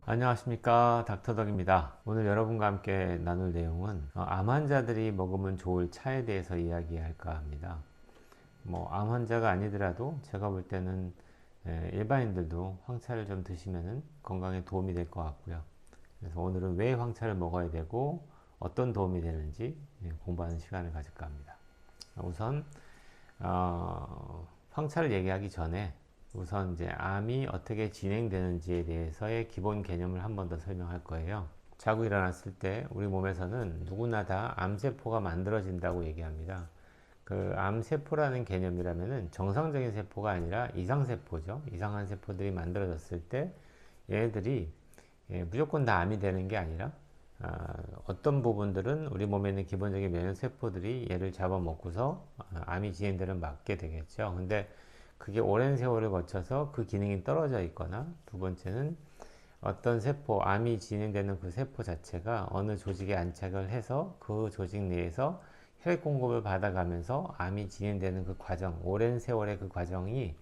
안녕하십니까, 닥터덕입니다. 오늘 여러분과 함께 나눌 내용은 암 환자들이 먹으면 좋을 차에 대해서 이야기할까 합니다. 암 환자가 아니더라도 제가 볼 때는 일반인들도 황차를 좀 드시면 건강에 도움이 될 것 같고요. 그래서 오늘은 왜 황차를 먹어야 되고 어떤 도움이 되는지 공부하는 시간을 가질까 합니다. 우선 황차를 얘기하기 전에 우선 이제 암이 어떻게 진행되는지에 대해서의 기본 개념을 한 번 더 설명할 거예요. 자고 일어났을 때 우리 몸에서는 누구나 다 암세포가 만들어진다고 얘기합니다. 그 암세포라는 개념이라면은 정상적인 세포가 아니라 이상세포죠. 이상한 세포들이 만들어졌을 때 얘네들이 무조건 다 암이 되는 게 아니라 어떤 부분들은 우리 몸에 있는 기본적인 면역세포들이 얘를 잡아먹고서 암이 진행되는 맞게 되겠죠. 근데 그게 오랜 세월을 거쳐서 그 기능이 떨어져 있거나, 두 번째는 어떤 세포, 암이 진행되는 그 세포 자체가 어느 조직에 안착을 해서 그 조직 내에서 혈액 공급을 받아가면서 암이 진행되는 그 과정, 오랜 세월의 그 과정이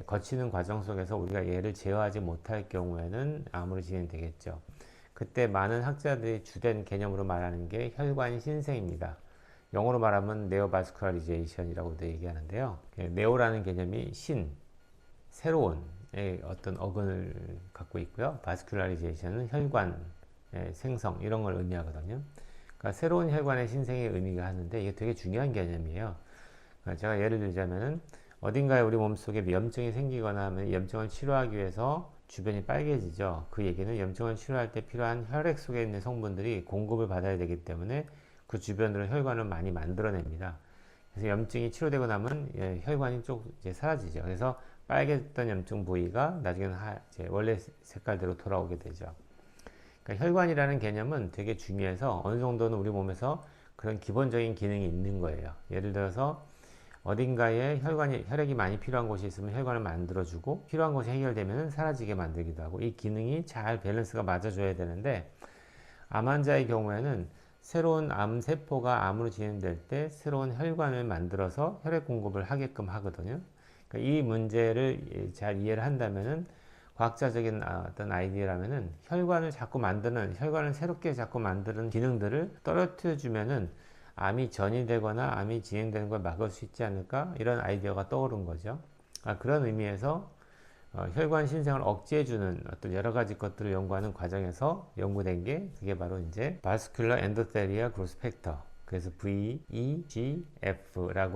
거치는 과정 속에서 우리가 얘를 제어하지 못할 경우에는 암으로 진행되겠죠. 그때 많은 학자들이 주된 개념으로 말하는 게 혈관 신생입니다. 영어로 말하면 네오바스큘라리제이션이라고도 얘기하는데요. 네오라는 개념이 새로운의 어떤 어근을 갖고 있고요. 바스큘라리제이션은 혈관 생성 이런 걸 의미하거든요. 그러니까 새로운 혈관의 신생의 의미가 하는데 이게 되게 중요한 개념이에요. 그러니까 제가 예를 들자면은 어딘가에 우리 몸속에 염증이 생기거나 하면 염증을 치료하기 위해서 주변이 빨개지죠. 그 얘기는 염증을 치료할 때 필요한 혈액 속에 있는 성분들이 공급을 받아야 되기 때문에 그 주변으로 혈관을 많이 만들어냅니다. 그래서 염증이 치료되고 나면 혈관이 쭉 이제 사라지죠. 그래서 빨개졌던 염증 부위가 나중에는 이제 원래 색깔대로 돌아오게 되죠. 그러니까 혈관이라는 개념은 되게 중요해서 어느 정도는 우리 몸에서 그런 기본적인 기능이 있는 거예요. 예를 들어서 어딘가에 혈액이 많이 필요한 곳이 있으면 혈관을 만들어주고, 필요한 곳이 해결되면 사라지게 만들기도 하고, 이 기능이 잘 밸런스가 맞아줘야 되는데, 암 환자의 경우에는 새로운 암세포가 암으로 진행될 때 새로운 혈관을 만들어서 혈액 공급을 하게끔 하거든요. 그러니까 이 문제를 잘 이해를 한다면은, 과학자적인 어떤 아이디어라면은 혈관을 새롭게 자꾸 만드는 기능들을 떨어뜨려 주면은 암이 전이되거나 암이 진행되는 걸 막을 수 있지 않을까, 이런 아이디어가 떠오른 거죠. 그런 의미에서 혈관 신생을 억제해주는 어떤 여러 가지 것들을 연구하는 과정에서 연구된 게 그게 바로 이제 바스큘러 엔도텔리아 그로스 팩터, 그래서 VEGF라고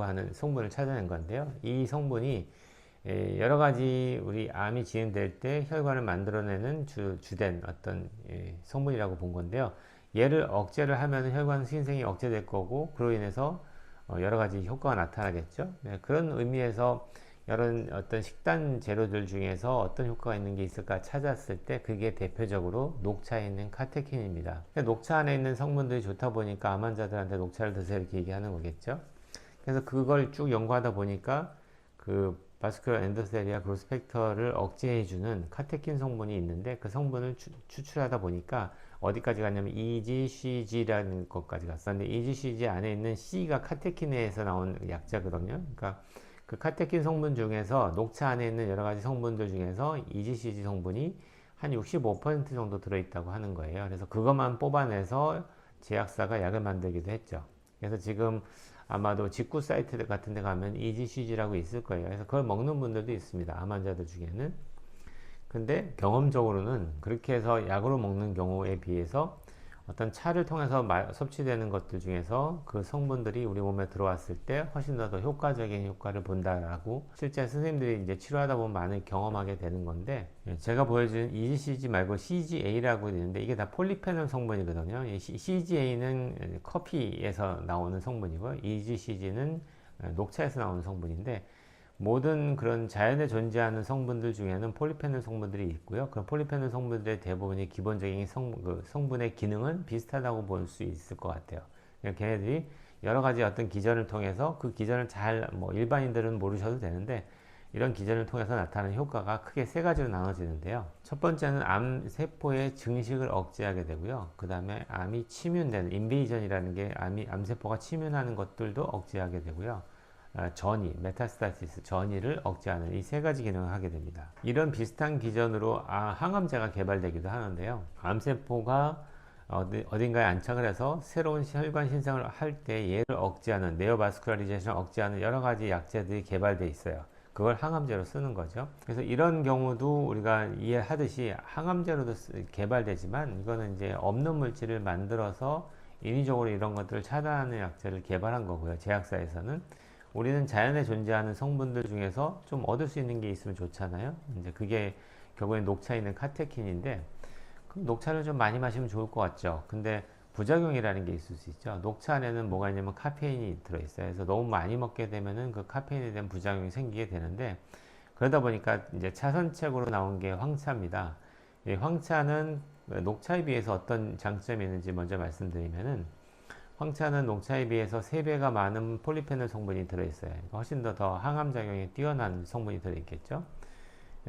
하는 성분을 찾아낸 건데요. 이 성분이 여러 가지 우리 암이 진행될 때 혈관을 만들어내는 주된 어떤 성분이라고 본 건데요. 얘를 억제를 하면 혈관 신생이 억제될 거고, 그로 인해서 여러 가지 효과가 나타나겠죠. 그런 의미에서 여러 어떤 식단 재료들 중에서 어떤 효과가 있는 게 있을까 찾았을 때 그게 대표적으로 녹차에 있는 카테킨입니다. 녹차 안에 있는 성분들이 좋다 보니까 암 환자들한테 녹차를 드세요 이렇게 얘기하는 거겠죠. 그래서 그걸 쭉 연구하다 보니까 그 바스큘러 엔도텔리아 그로스 팩터를 억제해주는 카테킨 성분이 있는데, 그 성분을 추출하다 보니까 어디까지 갔냐면 EGCG라는 것까지 갔었는데, EGCG 안에 있는 C가 카테킨에서 나온 약자거든요. 그러니까 그 카테킨 성분 중에서 녹차 안에 있는 여러 가지 성분들 중에서 EGCG 성분이 한 65% 정도 들어있다고 하는 거예요. 그래서 그것만 뽑아내서 제약사가 약을 만들기도 했죠. 그래서 지금 아마도 직구 사이트 같은 데 가면 EGCG라고 있을 거예요. 그래서 그걸 먹는 분들도 있습니다. 암 환자들 중에는. 근데 경험적으로는 그렇게 해서 약으로 먹는 경우에 비해서 어떤 차를 통해서 섭취되는 것들 중에서 그 성분들이 우리 몸에 들어왔을 때 훨씬 더 효과적인 효과를 본다라고 실제 선생님들이 이제 치료하다 보면 많이 경험하게 되는 건데, 제가 보여준 EGCG 말고 CGA라고 있는데 이게 다 폴리페놀 성분이거든요. CGA는 커피에서 나오는 성분이고 EGCG는 녹차에서 나오는 성분인데, 모든 그런 자연에 존재하는 성분들 중에는 폴리페놀 성분들이 있고요. 그런 폴리페놀 성분들의 대부분이 기본적인 성분의 기능은 비슷하다고 볼 수 있을 것 같아요. 그러니까 걔네들이 여러 가지 어떤 기전을 통해서 그 기전을 일반인들은 모르셔도 되는데, 이런 기전을 통해서 나타나는 효과가 크게 세 가지로 나눠지는데요. 첫 번째는 암세포의 증식을 억제하게 되고요. 그 다음에 암이 침윤되는 인베이전이라는 게 암세포가 침윤하는 것들도 억제하게 되고요. 전이, 메타스타시스 전이를 억제하는 이 세 가지 기능을 하게 됩니다. 이런 비슷한 기전으로 항암제가 개발되기도 하는데요. 암세포가 어딘가에 안착을 해서 새로운 혈관 신생을 할 때 얘를 억제하는 네오바스큘라리제이션을 억제하는 여러 가지 약제들이 개발되어 있어요. 그걸 항암제로 쓰는 거죠. 그래서 이런 경우도 우리가 이해하듯이 항암제로도 개발되지만 이거는 이제 없는 물질을 만들어서 인위적으로 이런 것들을 차단하는 약제를 개발한 거고요. 제약사에서는 우리는 자연에 존재하는 성분들 중에서 좀 얻을 수 있는 게 있으면 좋잖아요. 이제 그게 결국엔 녹차에 있는 카테킨인데, 그럼 녹차를 좀 많이 마시면 좋을 것 같죠. 근데 부작용이라는 게 있을 수 있죠. 녹차 안에는 뭐가 있냐면 카페인이 들어있어요. 그래서 너무 많이 먹게 되면은 그 카페인에 대한 부작용이 생기게 되는데, 그러다 보니까 이제 차선책으로 나온 게 황차입니다. 이 황차는 녹차에 비해서 어떤 장점이 있는지 먼저 말씀드리면은, 황차는 녹차에 비해서 3배가 많은 폴리페놀 성분이 들어있어요. 훨씬 더 항암작용이 뛰어난 성분이 들어있겠죠.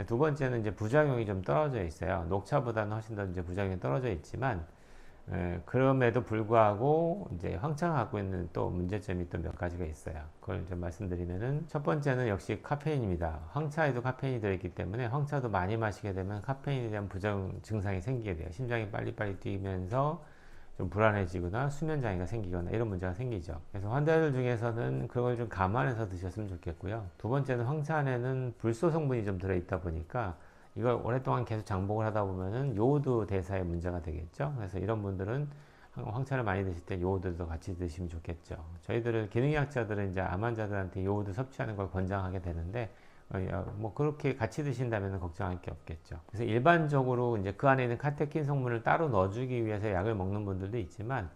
두 번째는 이제 부작용이 좀 떨어져 있어요. 녹차보다는 훨씬 더 이제 부작용이 떨어져 있지만, 그럼에도 불구하고 이제 황차가 갖고 있는 또 문제점이 또 몇 가지가 있어요. 그걸 좀 말씀드리면은, 첫 번째는 역시 카페인입니다. 황차에도 카페인이 들어있기 때문에 황차도 많이 마시게 되면 카페인에 대한 부작용 증상이 생기게 돼요. 심장이 빨리빨리 뛰면서 좀 불안해지거나 수면 장애가 생기거나 이런 문제가 생기죠. 그래서 환자들 중에서는 그걸 좀 감안해서 드셨으면 좋겠고요. 두 번째는 황차 안에는 불소 성분이 좀 들어있다 보니까 이걸 오랫동안 계속 장복을 하다 보면은 요오드 대사에 문제가 되겠죠. 그래서 이런 분들은 황차를 많이 드실 때 요오드도 같이 드시면 좋겠죠. 저희들은 기능의학자들은 이제 암 환자들한테 요오드 섭취하는 걸 권장하게 되는데, 뭐 그렇게 같이 드신다면 걱정할 게 없겠죠. 그래서 일반적으로 이제 그 안에 있는 카테킨 성분을 따로 넣어주기 위해서 약을 먹는 분들도 있지만,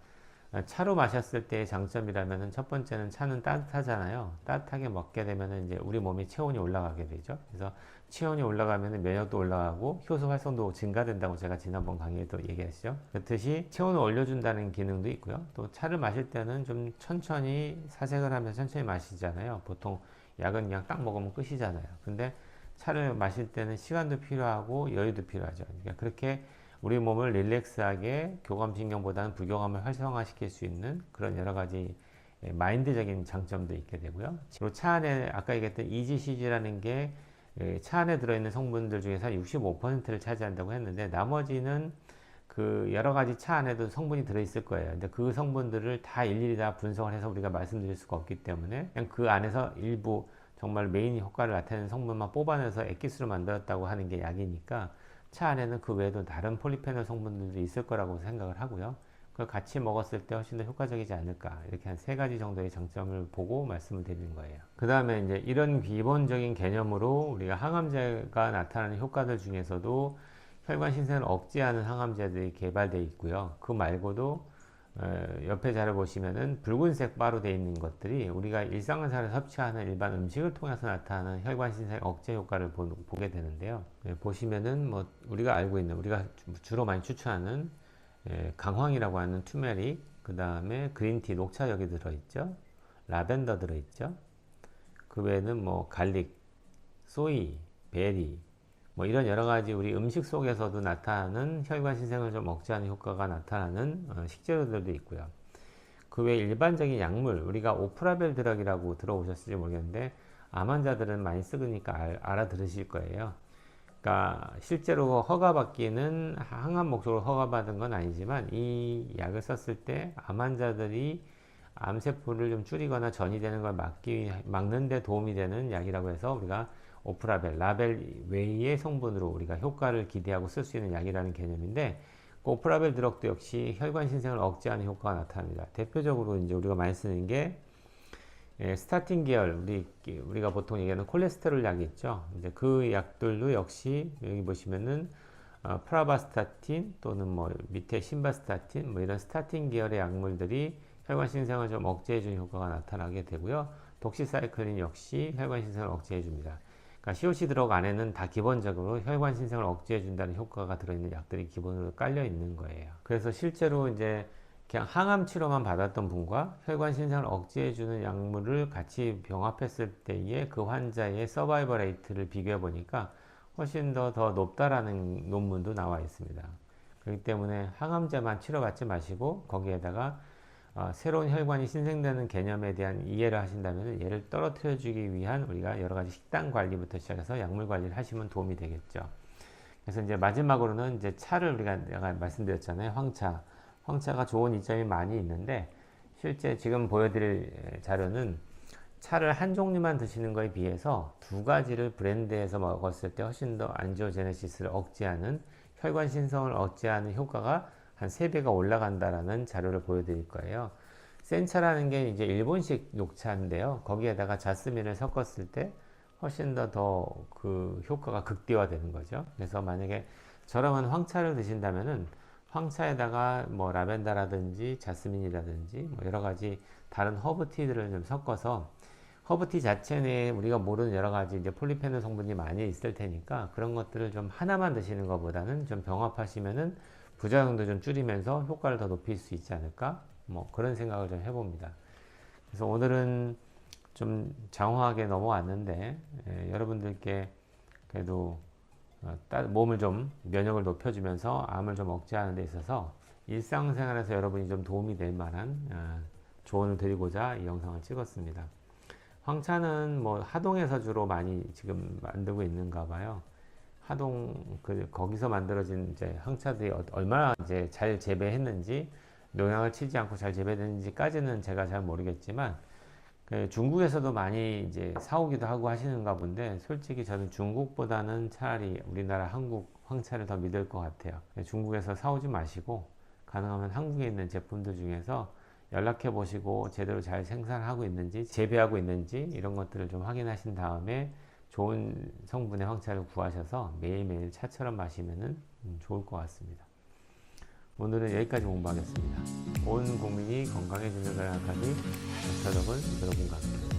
차로 마셨을 때의 장점이라면은 첫 번째는 차는 따뜻하잖아요. 따뜻하게 먹게 되면은 이제 우리 몸이 체온이 올라가게 되죠. 그래서 체온이 올라가면은 면역도 올라가고 효소 활성도 증가된다고 제가 지난번 강의에도 얘기했죠. 그렇듯이 체온을 올려준다는 기능도 있고요. 또 차를 마실 때는 좀 천천히 사색을 하면서 천천히 마시잖아요. 보통 약은 그냥 딱 먹으면 끝이잖아요. 근데 차를 마실 때는 시간도 필요하고 여유도 필요하죠. 그러니까 그렇게 우리 몸을 릴렉스하게 교감신경보다는 부교감을 활성화시킬 수 있는 그런 여러 가지 마인드적인 장점도 있게 되고요. 그리고 차 안에 아까 얘기했던 EGCG라는 게 차 안에 들어있는 성분들 중에서 한 65%를 차지한다고 했는데, 나머지는 그 여러 가지 차 안에도 성분이 들어있을 거예요. 근데 그 성분들을 다 일일이 다 분석을 해서 우리가 말씀드릴 수가 없기 때문에 그냥 그 안에서 일부 정말 메인 효과를 나타내는 성분만 뽑아내서 액기스로 만들었다고 하는 게 약이니까, 차 안에는 그 외에도 다른 폴리페놀 성분들도 있을 거라고 생각을 하고요. 그걸 같이 먹었을 때 훨씬 더 효과적이지 않을까, 이렇게 한 3가지 정도의 장점을 보고 말씀을 드리는 거예요. 그 다음에 이제 이런 기본적인 개념으로 우리가 항암제가 나타나는 효과들 중에서도 혈관 신생을 억제하는 항암제들이 개발되어 있고요. 그 말고도 옆에 자료 보시면은 붉은색 바로 되어 있는 것들이 우리가 일상생활에 섭취하는 일반 음식을 통해서 나타나는 혈관 신생 억제 효과를 보게 되는데요. 보시면은 뭐 우리가 알고 있는, 우리가 주로 많이 추천하는 강황이라고 하는 투메릭, 그 다음에 그린티, 녹차 여기 들어있죠. 라벤더 들어있죠. 그 외에는 뭐 갈릭, 소이, 베리, 뭐 이런 여러 가지 우리 음식 속에서도 나타나는 혈관 신생을 좀 억제하는 효과가 나타나는 식재료들도 있고요. 그 외에 일반적인 약물, 우리가 오프라벨 드럭이라고 들어보셨을지 모르겠는데 암 환자들은 많이 쓰니까 알아들으실 거예요. 그러니까 실제로 허가받기는 항암 목적으로 허가받은 건 아니지만, 이 약을 썼을 때 암 환자들이 암세포를 좀 줄이거나 전이되는 걸 막는 데 도움이 되는 약이라고 해서 우리가 오프라벨, 라벨 외의 성분으로 우리가 효과를 기대하고 쓸 수 있는 약이라는 개념인데, 그 오프라벨 드럭도 역시 혈관 신생을 억제하는 효과가 나타납니다. 대표적으로 이제 우리가 많이 쓰는 게 스타틴 계열, 우리가 보통 얘기하는 콜레스테롤 약이 있죠. 이제 그 약들도 역시 여기 보시면은 프라바스타틴 또는 뭐 밑에 심바스타틴, 뭐 이런 스타틴 계열의 약물들이 혈관 신생을 좀 억제해 주는 효과가 나타나게 되고요. 독시사이클린 역시 혈관 신생을 억제해 줍니다. 그러니까 COC 드럭 안에는 다 기본적으로 혈관 신생을 억제해 준다는 효과가 들어있는 약들이 기본으로 깔려 있는 거예요. 그래서 실제로 이제 그냥 항암 치료만 받았던 분과 혈관 신생을 억제해 주는 약물을 같이 병합했을 때의 그 환자의 서바이벌 레이트를 비교해 보니까 훨씬 더 높다라는 논문도 나와 있습니다. 그렇기 때문에 항암제만 치료받지 마시고 거기에다가 새로운 혈관이 신생되는 개념에 대한 이해를 하신다면 얘를 떨어뜨려 주기 위한 우리가 여러 가지 식단 관리부터 시작해서 약물 관리를 하시면 도움이 되겠죠. 그래서 이제 마지막으로는 이제 차를 우리가 내가 말씀드렸잖아요. 황차가 좋은 이점이 많이 있는데 실제 지금 보여드릴 자료는 차를 한 종류만 드시는 거에 비해서 두 가지를 브랜드에서 먹었을 때 훨씬 더 안지오제네시스를 억제하는 혈관 신성을 억제하는 효과가 한 3배가 올라간다라는 자료를 보여드릴 거예요. 센차라는 게 이제 일본식 녹차인데요. 거기에다가 자스민을 섞었을 때 훨씬 더 그 효과가 극대화되는 거죠. 그래서 만약에 저렴한 황차를 드신다면은 황차에다가 뭐 라벤더라든지 자스민이라든지 뭐 여러 가지 다른 허브티들을 좀 섞어서 허브티 자체 내에 우리가 모르는 여러 가지 이제 폴리페놀 성분이 많이 있을 테니까 그런 것들을 좀 하나만 드시는 것보다는 좀 병합하시면은 부작용도 좀 줄이면서 효과를 더 높일 수 있지 않을까? 뭐 그런 생각을 좀 해봅니다. 그래서 오늘은 좀 장황하게 넘어왔는데 여러분들께 그래도 몸을 좀 면역을 높여주면서 암을 좀 억제하는 데 있어서 일상생활에서 여러분이 좀 도움이 될 만한 조언을 드리고자 이 영상을 찍었습니다. 황차는 뭐 하동에서 주로 많이 지금 만들고 있는가 봐요. 하동 거기서 만들어진 이제 황차들이 얼마나 이제 잘 재배했는지 농약을 치지 않고 잘 재배됐는지까지는 제가 잘 모르겠지만 중국에서도 많이 이제 사오기도 하고 하시는가 본데 솔직히 저는 중국보다는 차라리 우리나라 한국 황차를 더 믿을 것 같아요. 중국에서 사오지 마시고 가능하면 한국에 있는 제품들 중에서 연락해 보시고 제대로 잘 생산하고 있는지 재배하고 있는지 이런 것들을 좀 확인하신 다음에 좋은 성분의 황차를 구하셔서 매일매일 차처럼 마시면 좋을 것 같습니다. 오늘은 여기까지 공부하겠습니다. 온 국민이 건강해지는 걸 생각하니 닥터덕은 여러분과 함께